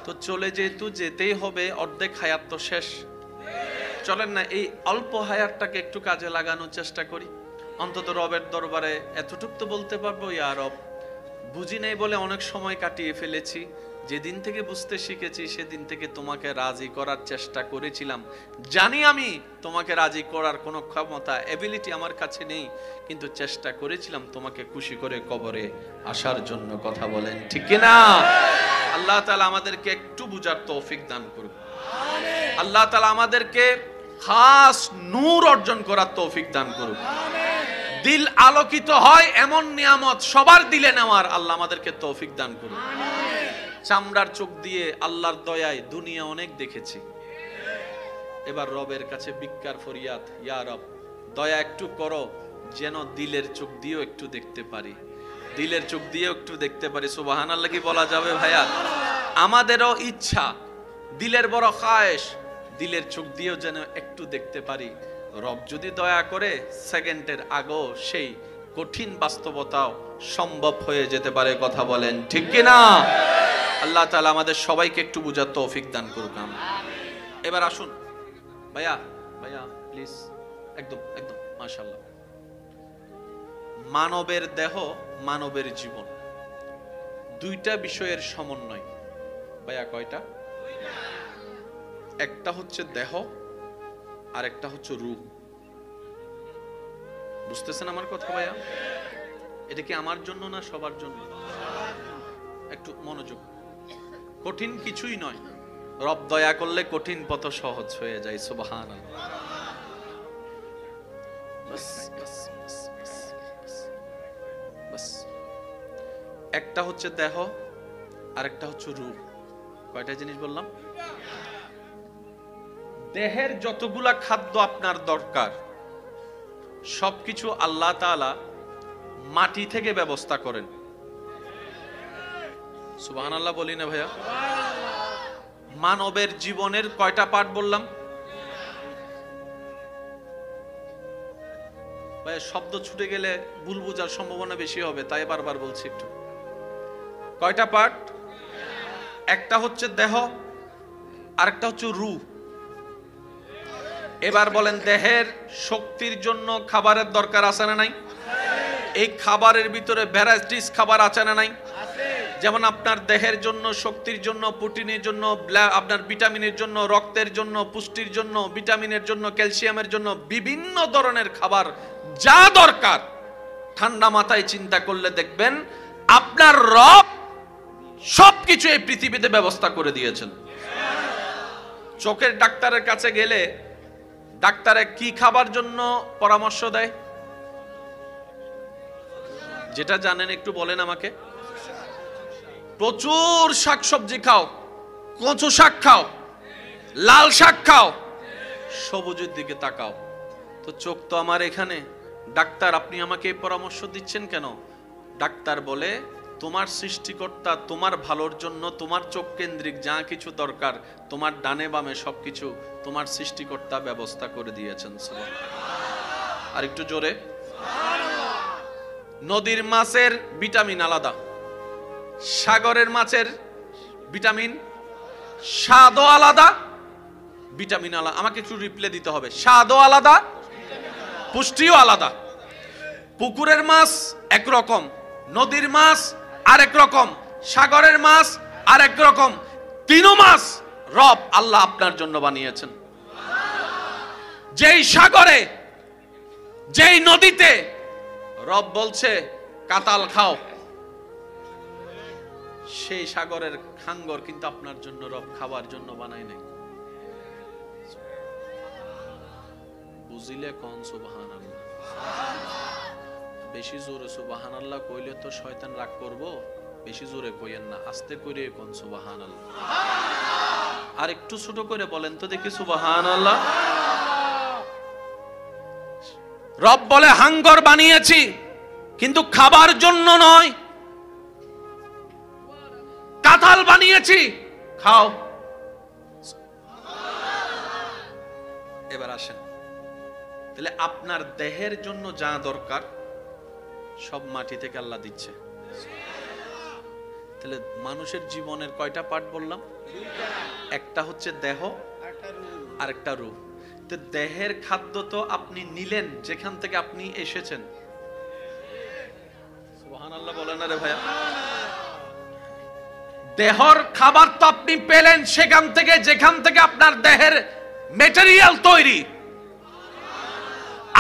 তো চলে যেহেতু যেতেই হবে, অর্ধেক হায়াত তো শেষ, চলেন না এই অল্প হায়াতটাকে একটু কাজে লাগানোর চেষ্টা করি। অন্তত রবের দরবারে এতটুক তো বলতে পারবো, ইয়া রব, বুঝি নাই বলে অনেক সময় কাটিয়ে ফেলেছি, যেদিন থেকে বুঝতে শিখেছি সেদিন থেকে তোমাকে রাজি করার চেষ্টা করেছিলাম। জানি আমি তোমাকে রাজি করার কোনো ক্ষমতা এবিলিটি আমার কাছে নেই, কিন্তু চেষ্টা করেছিলাম তোমাকে খুশি করে কবরে আসার জন্য। কথা বলেন ঠিক কিনা? আল্লাহ তাআলা আমাদেরকে একটু বুঝার তৌফিক দান করুন। আল্লাহ তাআলা আমাদেরকে খাস নূর অর্জন করার তৌফিক দান করুন। দিল আলোকিত হয় এমন নিয়ামত সবার দিলে নেওয়ার আল্লাহ আমাদেরকে তৌফিক দান করুন। চামড়ার চোখ দিয়ে আল্লাহর দয়ায় দুনিয়া অনেক দেখেছি, এবার রবের কাছে ভিক্ষার ফরিয়াদ, ইয়া রব দয়া একটু করো যেন দিলের চোখ দিয়েও একটু দেখতে পারি, দিলের চোখ দিয়েও একটু দেখতে পারি। সুবহানাল্লাহ কি বলা যাবে ভাইয়া? আমাদেরও ইচ্ছা, দিলের বড় খায়েশ, দিলের চোখ দিয়েও যেন একটু দেখতে পারি। রব যদি দয়া করে সেকেন্ডের আগেও সেই কঠিন বাস্তবতাও সম্ভব হয়ে যেতে পারে। কথা বলেন ঠিক কিনা? আল্লাহ তাআলা আমাদের সবাইকে একটু বুঝার তৌফিক দান করুক। এবার আসুন ভাইয়া প্লিজ, একদম একদম মাশাআল্লাহ। মানবের দেহ, মানবের জীবন, দুইটা বিষয়ের সমন্বয়। ভাইয়া কয়টা? একটা হচ্ছে দেহ আর একটা হচ্ছে রূহ। বুঝতেছেন আমার কথা ভাইয়া? এটা কি আমার জন্য না সবার জন্য? একটু মনোযোগ। কঠিন কিছুই নয়, রব দয়া করলে কঠিন পথ সহজ হয়ে যায়। সুবহানাল্লাহ। বাস বাস বাস। একটা হচ্ছে দেহ আর একটা হচ্ছে রূহ। কয়টা জিনিস বললাম? দেহের যতগুলা খাদ্য আপনার দরকার সবকিছু আল্লাহ তাআলা মাটি থেকে ব্যবস্থা করেন। সুবহানাল্লাহ বলি না ভাইয়া? মানবের জীবনের কয়টা পার্ট বললাম ভাইয়া? শব্দ ছুটে গেলে ভুল বোঝার সম্ভাবনা বেশি হবে, তাই বারবার বলছি একটু। কয়টা পার্ট? একটা হচ্ছে দেহ, আরেকটা হচ্ছে রূহ। এবার বলেন, দেহের শক্তির জন্য খাবারের দরকার আছে না নাই? এই খাবারের ভিতরে ভ্যারাইটিস খাবার আছে না নাই? যেমন আপনার দেহের জন্য, শক্তির জন্য, প্রোটিনের জন্য, আপনার ভিটামিনের জন্য, রক্তের জন্য, পুষ্টির জন্য, ভিটামিনের জন্য, ক্যালসিয়ামের জন্য বিভিন্ন ধরনের খাবার যা দরকার, ঠান্ডা মাথায় চিন্তা করলে দেখবেন আপনার রব সবকিছু এই পৃথিবীতে ব্যবস্থা করে দিয়েছেন। চোখের ডাক্তারের কাছে গেলে ডাক্তারে কি খাবার জন্য পরামর্শ দেয়? যেটা জানেন একটু বলেন আমাকে। প্রচুর শাকসবজি খাও, কচু শাক খাও, লাল শাক খাও, সবুজের দিকে তাকাও। তো চোখ তো আমার এখানে, ডাক্তার আপনি আমাকে এই পরামর্শ দিচ্ছেন কেন? ডাক্তার বলে তোমার সৃষ্টিকর্তা তোমার ভালোর জন্য তোমার চোখ কেন্দ্রিক যা কিছু দরকার তোমার ডানে বামে সবকিছু তোমার সৃষ্টিকর্তা ব্যবস্থা করে দিয়েছেন। আর একটু জোরে। নদীর মাছের ভিটামিন আলাদা, সাগরের মাছের ভিটামিন স্বাদও আলাদা, ভিটামিন আলাদা। আমাকে একটু রিপ্লাই দিতে হবে। স্বাদও আলাদা, পুষ্টিও আলাদা। পুকুরের মাছ একরকম, নদীর মাছ আরেক রকম, সাগরের মাছ আরেক রকম। তিনও মাছ রব আল্লাহ আপনার জন্য বানিয়েছেন। যেই সাগরে, যেই নদীতে রব বলছে কাতাল খাও, সেই সাগরের খাঙ্গর কিন্তু আপনার জন্য রব খাবার জন্য বানায় নাই। বুঝিলে কোন? সুবহানাল্লাহ। বেশি জোরে সুবহানাল্লাহ কইলে তো শয়তান রাগ করব। বেশি জোরে কইেন না, আস্তে করে কোন সুবহানাল্লাহ। আর একটু ছোট করে বলেন তো দেখি সুবহানাল্লাহ। রব বলে হাঙ্গর বানিয়েছি কিন্তু খাবার জন্য নয়, কাঁঠাল বানিয়েছি খাও। এবার আসেন, তাহলে আপনার দেহের জন্য যা দরকার সব মাটি থেকে আল্লাহ দিচ্ছে। তাহলে মানুষের জীবনের কয়টা পার্ট বললাম? একটা হচ্ছে দেহ, আর একটা রূহ। তো দেহের খাদ্য তো আপনি নিলেন যেখান থেকে আপনি এসেছেন। সুবহানাল্লাহ বলেন না রে ভাইয়া? দেহর খাবার তো আপনি পেলেন সেখান থেকে যেখান থেকে আপনার দেহের ম্যাটেরিয়াল তৈরি।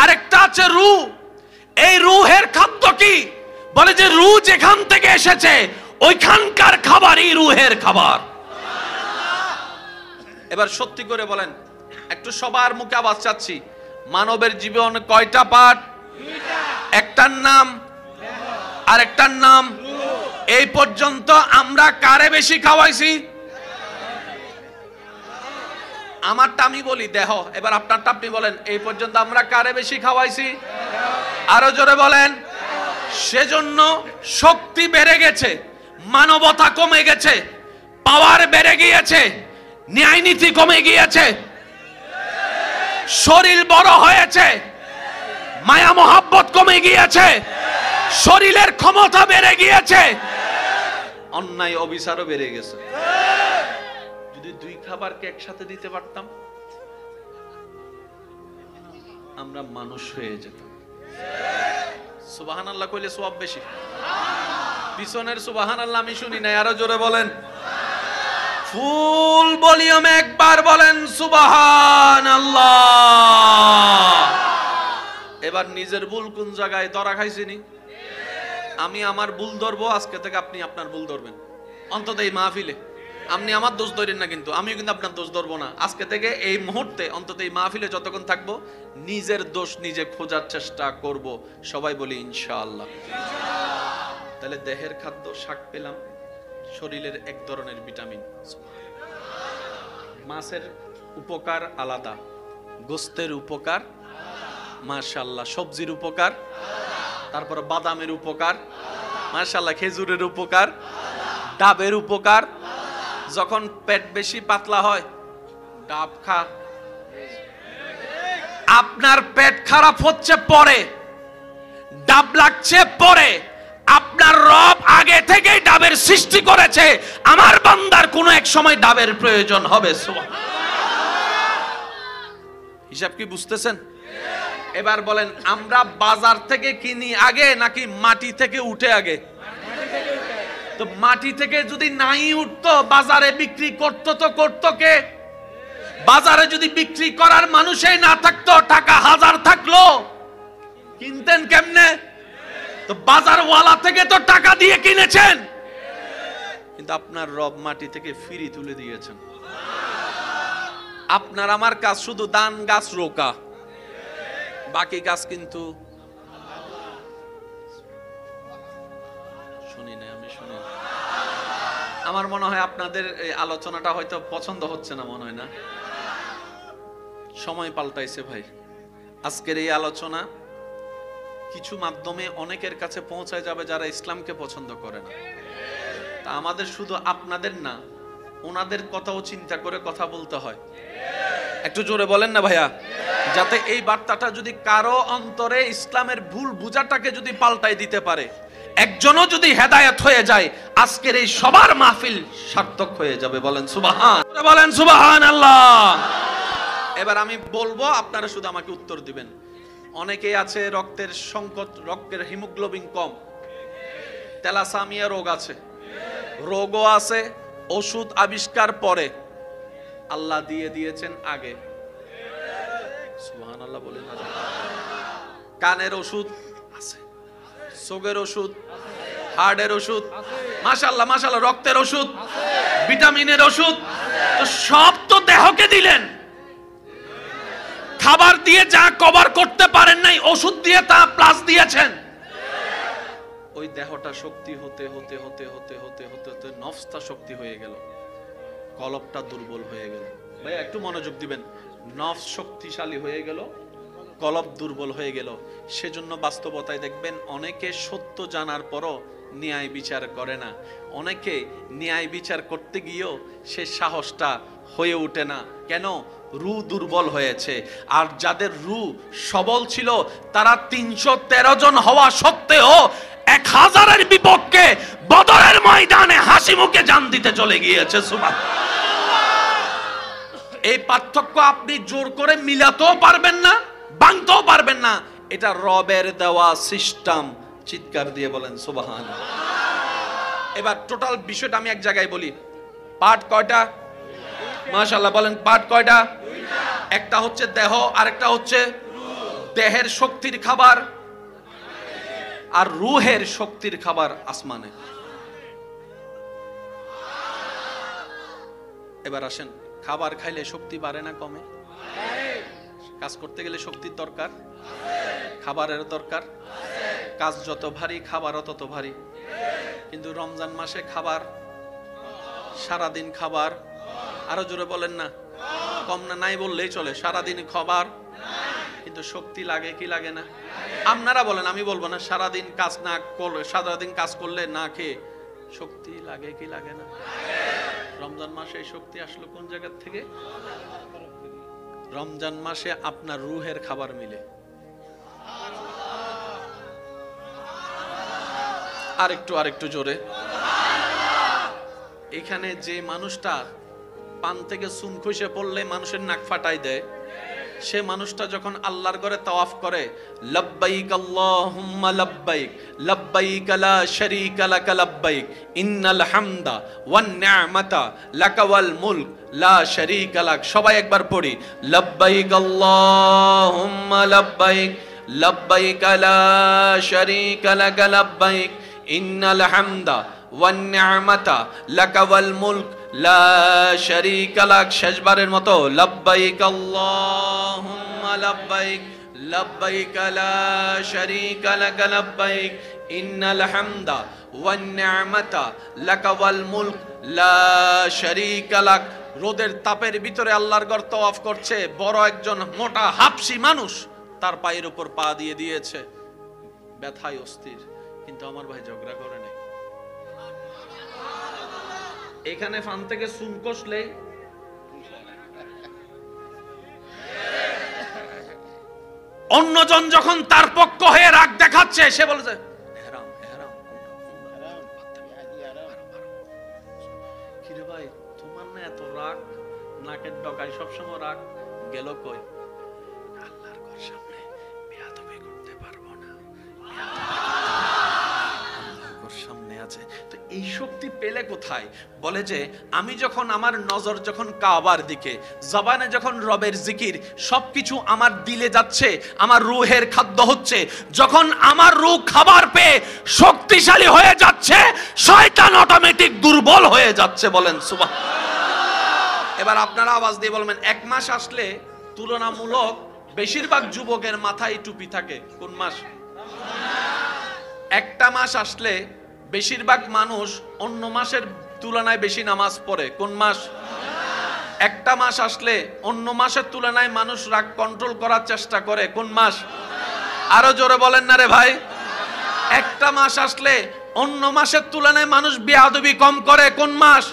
আরেকটা আছে রূহ। এই রূহের খাদ্য কি? বলে যে রূহ যেখান থেকে এসেছে ওইখানকার খাবারই রূহের খাবার। এবার সত্যি করে বলেন, একটু সবার মুখে আওয়াজ চাচ্ছি, মানবের জীবনে কয়টা পার্ট? একটার নাম আর একটার নাম। এই পর্যন্ত আমরা কারে বেশি খাওয়াইছি? আমারটা আমি বলি দেহ, এবার আপনারটা আপনি বলেন। এই পর্যন্ত আমরা কারে বেশি খাওয়াইছি? আরো জোরে বলেন। সেজন্য শক্তি বেড়ে গেছে, মানবতা কমে গেছে, পাওয়ার বেড়ে গিয়েছে, ন্যায় নীতি কমে গিয়েছে, শরীর বড় হয়েছে, মায়া মহাব্বত কমে গিয়েছে, শরীরের ক্ষমতা বেড়ে গিয়েছে, অন্যায় অবিচারও বেড়ে গেছে। যদি দুই খাবারকে একসাথে দিতে পারতাম আমরা মানুষ হয়ে যেতাম। সুবহানাল্লাহ কইলে সওয়াব বেশি। পিছনের সুবহানাল্লাহ আমি শুনি না, আরো জোরে বলেন। ফুল ভলিউমে একবার বলেন সুবহানাল্লাহ। এবার নিজের ভুল কোন জায়গায় ধরা খাইছিনি? আমি আমার ভুল ধরবো, আজকে থেকে আপনি আপনার ভুল ধরবেন। অন্তত এই মাহফিলে আপনি আমার দোষ ধরেন না, কিন্তু আমিও কিন্তু আপনার দোষ ধরবো না। আজকে থেকে এই মুহূর্তে অন্তত এই মাহফিলে যতক্ষণ থাকবো নিজের দোষ নিজে খোঁজার চেষ্টা করব। সবাই বলি ইনশাআল্লাহ। তাহলে দেহের খাদ্য শাক পেলাম, শরীরের এক ধরনের ভিটামিন। মাছের উপকার আলাদা, গোস্তের উপকার মাশাআল্লাহ, সবজির উপকার, তারপরে বাদামের উপকার মাশাআল্লাহ, খেজুরের উপকার, ডাবের উপকার। যখন পেট বেশি পাতলা হয় ডাব খা। আপনার পেট খারাপ হচ্ছে পরে, ডাব লাগছে পরে। আপনার রব আগে থেকেই ডাবের সৃষ্টি করেছে। আমার বান্দার কোনো এক সময় ডাবের প্রয়োজন হবে। হিসাব কি বুঝতেছেন? এবার বলেন, আমরা বাজার থেকে কিনি আগে নাকি মাটি থেকে উঠে আগে? তো মাটি থেকে যদি নাই উঠতো বাজারে বিক্রি করতো তো করতো কে? বাজারে যদি বিক্রি করার মানুষই না থাকতো, টাকা হাজার থাকলো, কিনতেন কেমনে? তো বাজারওয়ালা থেকে তো টাকা দিয়ে কিনেছেন, কিন্তু আপনার রব মাটি থেকে ফিরি তুলে দিয়েছেন। আপনার আমার কাজ শুধু দান গাছ রোকা, বাকি গাছ কিন্তু শুনি না, আমি শুনি। আমার মনে হয় আপনাদের এই আলোচনাটা হয়তো পছন্দ হচ্ছে না, মনে হয় না? সময় পাল্টাইছে ভাই। আজকের এই আলোচনা কিছু মাধ্যমে অনেকের কাছে পৌঁছায় যাবে যারা ইসলামকে পছন্দ করে না। তা আমাদের শুধু আপনাদের না, ওনাদের কথাও চিন্তা করে কথা বলতে হয়। একটু জোরে বলেন না ভাইয়া, যাতে এই বার্তাটা যদি কারো অন্তরে ইসলামের ভুল বুঝাটাকে যদি পাল্টাই দিতে পারে, একজনও যদি হেদায়েত হয়ে যায়, আজকের এই সবার মাহফিল সার্থক হয়ে যাবে। বলেন সুবহান, বলেন সুবহানাল্লাহ। এবার আমি বলবো, আপনারা শুধু আমাকে উত্তর দিবেন। অনেকেই আছে রক্তের সংকট, রক্তের হিমোগ্লোবিন কম, তেলাসামিয়া রোগ আছে, রোগও আছে, ওষুধ আবিষ্কার পরে, আল্লাহ দিয়ে দিয়েছেন আগে। সুবহানাল্লাহ বলেন। কানের ওষুধ আছে, চোখের ওষুধ, হার্টের ওষুধ, মাশাআল্লাহ মাশাআল্লাহ, রক্তের ওষুধ, ভিটামিনের ওষুধ, তো সব তো দেহকে দিলেন। খাবার দিয়ে যা কভার করতে পারেন নাই, ওষুধ দিয়ে তা প্লাস দিয়েছেন। ওই দেহটা শক্তি হতে হতে হতে হতে হতে হতে হতে নফসটা শক্তি হয়ে গেল। কলবটা দুর্বল হয়ে গেল। ভাইয়া একটু মনোযোগ দিবেন। নফস শক্তিশালী হয়ে গেল, কলব দুর্বল হয়ে গেল। সেজন্য বাস্তবতায় দেখবেন অনেকে সত্য জানার পরও ন্যায় বিচার করে না। অনেকে ন্যায় বিচার করতে গিয়েও সে সাহসটা হয়ে ওঠে না। কেন? রু দুর্বল হয়েছে। আর যাদের রু সবল ছিল তারা 313 জন হওয়া সত্ত্বেও 1000-এর বিপক্ষে বদরের ময়দানে হাসি মুখে জান দিতে চলে গিয়েছে। সুবহানাল্লাহ। এই পার্থক্য আপনি জোর করে মিলাতেও পারবেন না, ভাঙতেও পারবেন না। এটা রবের দেওয়া সিস্টেম। চিৎকার দিয়ে বলেন সুবহানাল্লাহ। এবার টোটাল বিষয়টা আমি এক জায়গায় বলি। পার্ট কয়টা? মাশাআল্লাহ বলেন পার্ট কয়টা? একটা হচ্ছে দেহ, আরেকটা হচ্ছে দেহের শক্তির খাবার, আর রুহের শক্তির খাবার আসমানে। এবার আসেন, খাবার খাইলে শক্তি বাড়ে না কমে? কাজ করতে গেলে শক্তির দরকার, খাবারের দরকার। কাজ যত ভারী খাবারও তত ভারী। কিন্তু রমজান মাসে খাবার, সারাদিন খাবার, আরো জোরে বলেন না, কম না নাই বললেই চলে। সারাদিন খাবার কিন্তু শক্তি লাগে কি লাগে না? আপনারা বলেন, আমি বলবো না। সারাদিন কাজ না করলে, সারাদিন কাজ করলে না খেয়ে শক্তি লাগে কি লাগে না? রমজান মাসে এই শক্তি আসলো কোন জায়গা থেকে? রমজান মাসে আপনার রুহের খাবার মিলে। আরেকটু জোরে। এখানে যে মানুষটা পান থেকে চুন খসে পড়লে মানুষের নাক ফাটাই দেয়, সে মানুষটা যখন আল্লাহর ঘরে তাওয়াফ করে, লব্বাইক আল্লাহুম্মা লব্বাইক লব্বাইক লা শারীকা লাক লব্বাইক ইন্নাল হামদা ওয়ান নি'মাতা লাকা ওয়াল মুলক লা শারীকা লাক। সবাই একবার পড়ি, লব্বাইক আল্লাহুম্মা লব্বাইক লব্বাইক লা শারীকা লাক লব্বাইক ইন্নাল হামদা ওয়ান নি'মাতা লাকা ওয়াল মুলক লা শারীকা লাক। শেষবারের মতো, লব্বাইক আল্লাহুম্মা লব্বাইক লব্বাইক লা শারীকা লাক লব্বাইক ইন্নাল হামদা ওয়ান নি'মাতা লাকা ওয়াল মুলক লা শারীকা লাক। রোদের তাপের ভিতরে আল্লাহর ঘর তাওয়াফ করছে, বড় একজন মোটা হাবশি মানুষ তার পায়ের উপর পা দিয়ে দিয়েছে, ব্যথায় অস্থির, কিন্তু আমার ভাই ঝগড়া করে নাই। এখানে ফান থেকে চুন কষলে অন্যজন যখন তার পক্ষ হয়ে রাগ দেখাচ্ছে, সে বলেছে কিরে ভাই তোমার না এত রাগ, নাকের ডগায় সবসময় রাগ, গেল কই? আল্লাহর ঘর সামনে বেয়াদবি করতে পারবো না, আল্লাহর ঘর সামনে আছে। তো এই শক্তি পেলে কোথায়? বলে যে আমি যখন, আমার নজর যখন কাবার দিকে, জবানে যখন রবের জিকির, সবকিছু আমার দিলে যাচ্ছে, আমার রুহের খাদ্য হচ্ছে, যখন আমার রূহ খাবার পেয়ে শক্তিশালী হয়ে যাচ্ছে, শয়তান অটোমেটিক দুর্বল হয়ে যাচ্ছে। বলেন সুবহানাল্লাহ। এবার আপনারা আওয়াজ দিয়ে বলবেন, এক মাস আসলে তুলনামূলক বেশিরভাগ যুবকের মাথায় টুপি থাকে। কোন মাস? একটা মাস আসলে বেশিরভাগ মানুষ অন্য মাসের তুলনায় বেশি নামাজ পড়ে। কোন মাস? একটা মাস আসলে অন্য মাসের তুলনায় মানুষ রাগ কন্ট্রোল করার চেষ্টা করে। কোন মাস? আরো জোরে বলেন না রে ভাই। একটা মাস আসলে অন্য মাসের তুলনায় মানুষ বেয়াদবি কম করে। কোন মাস?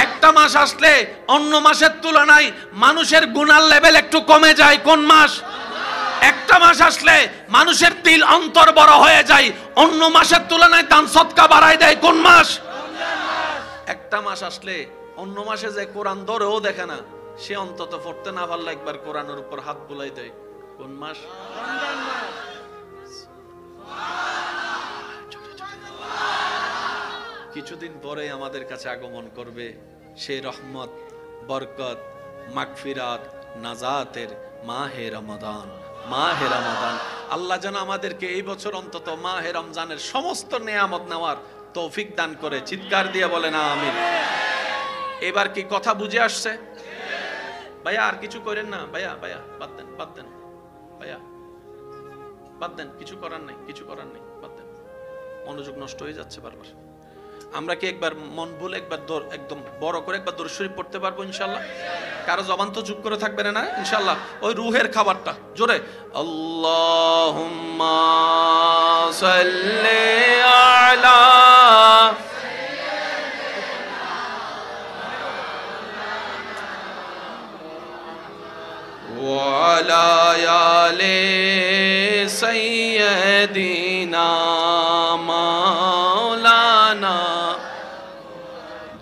একটা মাস আসলে অন্য মাসের তুলনায় মানুষের গুনার লেভেল একটু কমে যায়। কোন মাস? একটা মাস আসলে মানুষের দিল অন্তর বড় হয়ে যায়, অন্য মাসের তুলনায় দান সদকা বাড়ায় দেয়। কোন মাস? একটা মাস আসলে অন্য মাসে যে কোরআন ধরেও দেখে না, সে অন্তত পড়তে না পারলে একবার কোরআনের উপর হাত বুলাই দেয়। কোন মাস? কিছুদিন পরে আমাদের কাছে আগমন করবে সেই রহমত, বরকত, মাগফিরাত, নাজাতের মাহে রমাদান। মাহে রমাদান, আল্লাহ যেন আমাদেরকে এই বছর অন্তত মাহে রমজানের সমস্ত নেয়ামত নেওয়ার তৌফিক দান করে। চিৎকার দিয়ে বলেন আমিন। এবার কি কথা বুঝে আসছে? ভাইয়া আর কিছু করেন না, ভাইয়া ভাইয়া বাদ দেন, বাদ দেন ভাইয়া, বাদ দেন, কিছু করার নেই, কিছু করার নেই, বাদ দেন। মনোযোগ নষ্ট হয়ে যাচ্ছে বারবার। আমরা কি একবার মন ভুলে একবার একদম বড় করে একবার দরুদ শরীফ পড়তে পারবো ইনশাআল্লাহ? কারো জবান তো চুপ করে থাকবে না ইনশাআল্লাহ। ওই রুহের খাবারটা জোরে, আল্লাহুম্মা সাল্লি আলা ওয়া আলা আলি সাইয়্যিদিনা মাওলানা।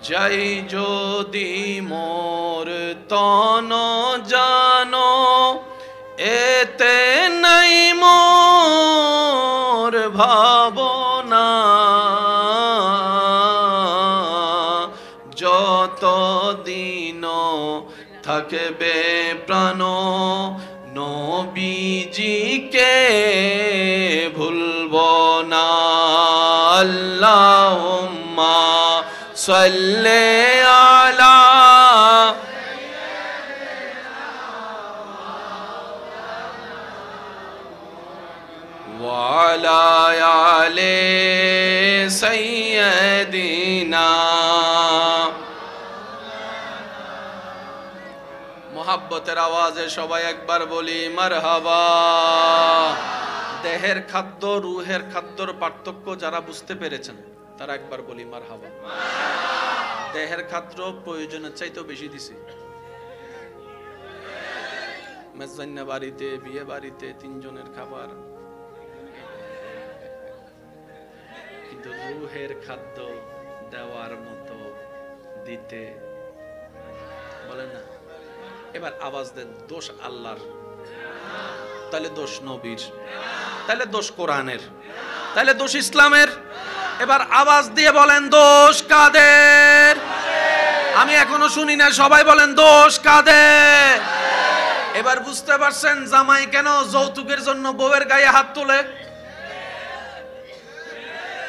যাই যদি মোর তন জানো, এতে নাই মোর ভাবনা। যত দিন থাকবে প্রাণ, নবীজিকে ভুলব না। আল্লাহুম্মা সাল্লি আলা ওয়া আলা আলি সাইয়্যিদিনা। মোহাব্বতের আওয়াজে সবাই একবার বলি মারহাবা। দেহের খাদ্য রুহের খাদ্যর পার্থক্য যারা বুঝতে পেরেছেন তারা একবার বলি মারহাবা। দেহের খাদ্য প্রয়োজনের চাইতেও বেশি দিছি। মেজবান্না বাড়িতে, বিয়ে বাড়িতে 3 জনের খাবার, কিন্তু রুহের খাদ্য দেওয়ার মতো দিতে বলেন না। এবার আওয়াজ দেন, দোষ আল্লাহর, তাহলে দোষ নবীর, তাহলে দোষ কোরআনের, তাহলে দোষ ইসলামের। এবার আওয়াজ দিয়ে বলেন দোষ কাদের? আমি এখনো শুনি না, সবাই বলেন দোষ কাদের? এবার বুঝতে পারছেন জামাই কেন যৌতুকের জন্য বউয়ের গায়ে হাত তোলে?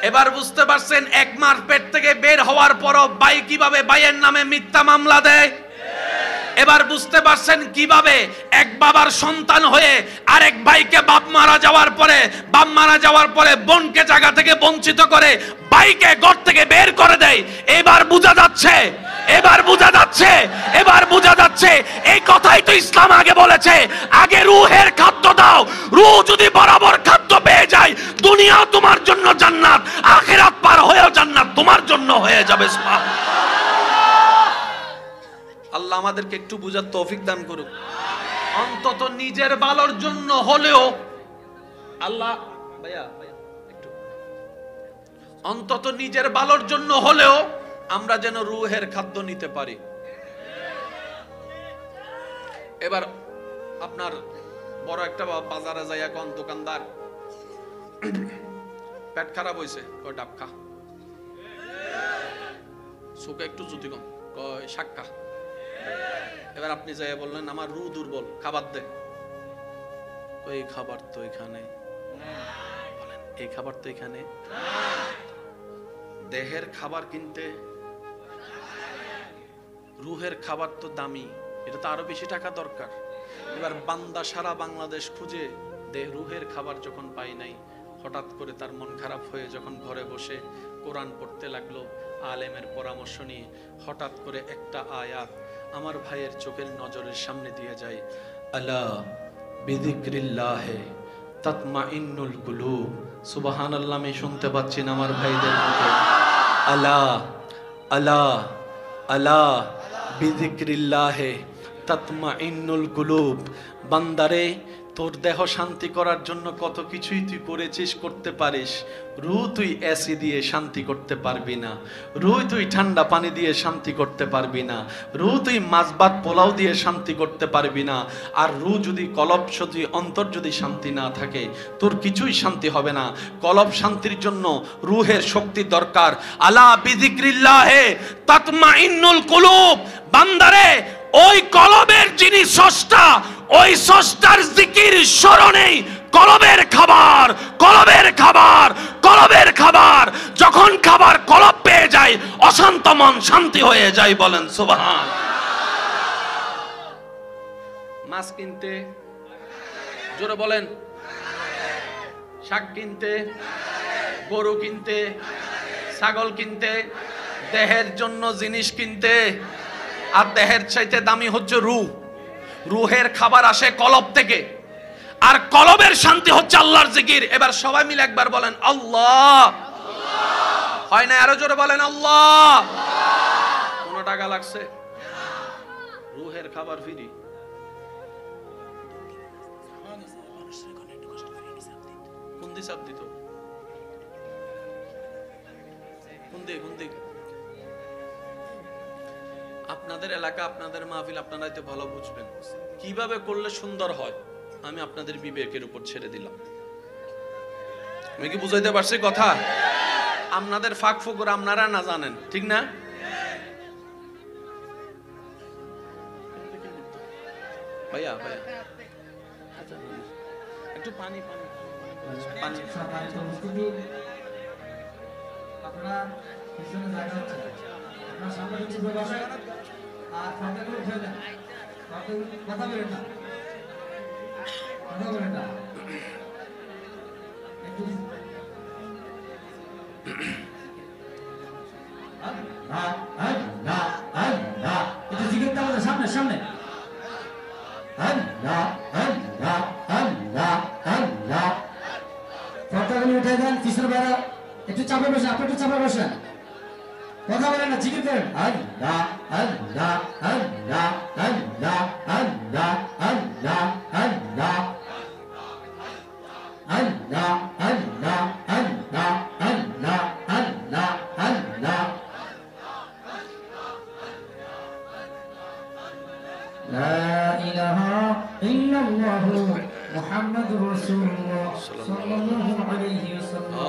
এবার বুঝতে পারছেন এক মাস পেট থেকে বের হওয়ার পরও ভাই কিভাবে ভাইয়ের নামে মিথ্যা মামলা দেয়? এবার বুঝতে পারছেন কিভাবে এক বাবার সন্তান হয়ে আরেক ভাইকে বাপ মারা যাওয়ার পরে বোনকে জায়গা থেকে বঞ্চিত করে ভাইকে ঘর থেকে বের করে দেয়। এবার বোঝা যাচ্ছে, এবার বোঝা যাচ্ছে এই কথাই তো ইসলাম আগে বলেছে, আগে রুহের খাদ্য দাও। রূহ যদি বরাবর খাদ্য পেয়ে যায়, দুনিয়া তোমার জন্য জান্নাত, আখিরাত পার হয়েও জান্নাত তোমার জন্য হয়ে যাবে। সুবহানাল্লাহ। আল্লাহ আমাদেরকে একটু বুঝার তৌফিক দান করুক। অন্তত নিজের ভালোর জন্য হলেও আল্লাহ ভাইয়া একটু অন্তত নিজের ভালোর জন্য হলেও আমরা যেন রুহের খাদ্য নিতে পারি। এবার আপনার বড় একটা বাজারে যাইয়া কোন দোকানদার পেট খারাপ হয়েছে, কয় ডাব খা, সুকে একটু জুতি কম, কয় শাক খা। এবার আপনি যাই বললেন আমার রু দুর্বল, খাবার দে, এই খাবার তো এখানে, বলেন এই খাবার তো এখানে। দেহের খাবার কিনতে রুহের খাবার তো দামি, এটা তো আরো বেশি টাকা দরকার। এবার বান্দা সারা বাংলাদেশ খুঁজে রুহের খাবার যখন পাই নাই, হঠাৎ করে তার মন খারাপ হয়ে যখন ঘরে বসে কোরআন পড়তে লাগলো, আলেমের পরামর্শ নিয়ে হঠাৎ করে একটা আয়াত আমার ভাইয়ের চোখের নজরের সামনে দিয়ে যায়, আলা বিযিকরিল্লাহি তাতমাইন্নুল কুলুব। সুবহানাল্লাহ। আমি শুনতে পাচ্ছি না আমার ভাইদের মুখে, আলা আলা আলা বিযিকরিল্লাহি তাতমাইন্নুল কুলুব। বান্দারে, তোর দেহ শান্তি করার জন্য কত কিছুই তুই করেছিস, করতে পারিস। রুহ তুই এসি দিয়ে শান্তি করতে পারবি না, রুহ তুই ঠান্ডা পানি দিয়ে শান্তি করতে পারবি না, রুহ তুই মাছ ভাত পোলাও দিয়ে শান্তি করতে পারবি না। আর রুহ যদি কলব যদি অন্তর যদি শান্তি না থাকে, তোর কিছুই শান্তি হবে না। কলব শান্তির জন্য রুহের শক্তি দরকার। আলা বিযিকরিল্লাহি তাতমাইন্নুল কুলুব। বান্দারে, ওই কলবের যিনি স্রষ্টা, ওই স্রষ্টার জিকির স্মরণেই কলবের খাবার, কলবের খাবার, কলবের খাবার। যখন খাবার কলব পেয়ে যায়, অশান্ত মন শান্তি হয়ে যায়। বলেন সুবহান। মাছ কিনতে, জোরে বলেন, শাক কিনতে, গরু কিনতে, ছাগল কিনতে, দেহের জন্য জিনিস কিনতে। আর দেহের চাইতে দামি হচ্ছে রূহ। রুহের খাবার আসে কলব থেকে, আর কলবের শান্তি হচ্ছে আল্লাহর জিকির। এবার সবাই মিলে একবার বলেন আল্লাহ। হয় না? আরো জোরে বলেন আল্লাহ। কোনো টাকা লাগছে? রুহের খাবার ফ্রি। কোন দিক চাপ দিত? কোন দিক? আপনাদের এলাকা, আপনাদের মাহফিল আপনারা তো ভালো বুঝবেন। কিভাবে করলে সুন্দর হয় আমি আপনাদের বিবেকের উপর ছেড়ে দিলাম। আমি কি বুঝাইতে পারছি কথা? আপনাদের ফাঁক ফুকুর আপনারা না জানেন, ঠিক না? ভাইয়া একটু পানি। আপনারা পিছনে জায়গা হচ্ছে, আপনার সামনে কিছু বসে আর ফটোগুলো উঠে দেন। কথা বলেন না, একটু একটু জিজ্ঞেস করতে সামনে ফটোগুলো উঠে দেন। পিছনে বেড়া একটু চাপে বসে, আপনি একটু চাপে বসেন। কথা বলেন না, জিকির করেন আল্লাহ আল্লাহ আল্লাহ আল্লাহ আল্লাহ আল্লাহ আল্লাহ আল্লাহ আল্লাহ আল্লাহ আল্লাহ আল্লাহ আল্লাহ লা ইলাহা ইল্লাল্লাহু মুহাম্মাদুর রাসূলুল্লাহ সাল্লাল্লাহু আলাইহি ওয়াসাল্লাম।